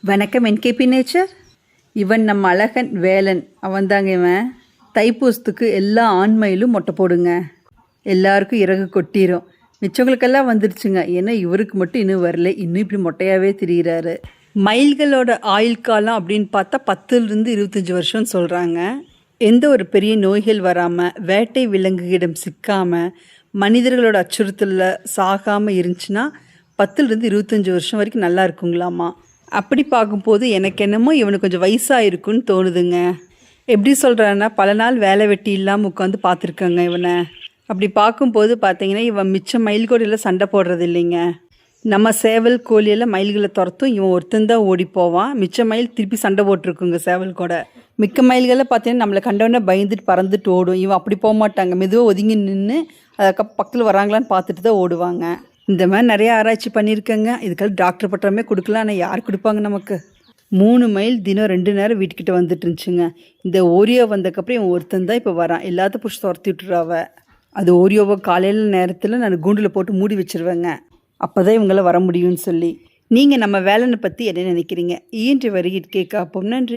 வணக்கம் NKP nature. இவன் நம்ம அழகன் வேலன், அவன்தாங்க இவன். தைப்பூசத்துக்கு எல்லா ஆண்மயிலும் மொட்டை போடுங்க, எல்லாருக்கும் இறகு கொட்டிடும். மிச்சவங்களுக்கெல்லாம் வந்துருச்சுங்க, ஏன்னா இவருக்கு மட்டும் இன்னும் வரல. இன்னும் இப்படி மொட்டையாகவே திரிகிறாரு. மயில்களோட ஆயுள் காலம் அப்படின்னு பார்த்தா 10லிருந்து 25 வருஷம்னு சொல்கிறாங்க. எந்த ஒரு பெரிய நோய்கள் வராமல், வேட்டை விலங்குகளிடம் சிக்காமல், மனிதர்களோட அச்சுறுத்தலில் சாகாமல் இருந்துச்சுன்னா 10லிருந்து 25 வருஷம் வரைக்கும் நல்லா இருக்குங்களாமா. அப்படி பார்க்கும்போது எனக்கு என்னமோ இவனுக்கு கொஞ்சம் வயசாக இருக்குன்னு தோணுதுங்க. எப்படி சொல்கிறான்னா, பல நாள் வேலை வெட்டி இல்லாமல் உட்காந்து பார்த்துருக்கேங்க இவனை. அப்படி பார்க்கும்போது பார்த்தீங்கன்னா, இவன் மிச்சம் மயில்கோடியில் சண்டை போடுறது இல்லைங்க. நம்ம சேவல் கோழியெல்லாம் மயில்களை துரத்தும், இவன் ஒருத்தன் தான் ஓடி போவான். மிச்ச மயில் திருப்பி சண்டை போட்டிருக்குங்க சேவல் கூட. மிக்க மயில்களை பார்த்தீங்கன்னா நம்மளை கண்டவொடனே பயந்துட்டு பறந்துட்டு ஓடும். இவன் அப்படி போக மாட்டாங்க, மெதுவாக ஒதுங்கி நின்று அதுக்கப்புறம் பக்கத்தில் வராங்களான்னு பார்த்துட்டு தான் ஓடுவாங்க. இந்த மாதிரி நிறைய ஆராய்ச்சி பண்ணியிருக்கேங்க. இதுக்கெல்லாம் டாக்டர் பட்டமே கொடுக்கலாம், ஆனால் யார் கொடுப்பாங்க நமக்கு? 3 மைல் தினம் 2 நேரம் வீட்டுக்கிட்ட வந்துட்டு இருந்துச்சுங்க. இந்த ஓரியோ வந்தக்கப்புறம் இவன் ஒருத்தன் தான் இப்போ வரான். எல்லாத்தையும் பிடிச்சி துரத்தி விட்டுறாவ. அது ஓரியோவை காலையில் நேரத்தில் நான் கூண்டில் போட்டு மூடி வச்சுருவேங்க. அப்போ தான் இவங்களாம் வர முடியும்னு சொல்லி. நீங்கள் நம்ம வேலனை பற்றி என்ன நினைக்கிறீங்க? ஈன்று வருகிட்டு கேட்க. அப்போ நன்றி.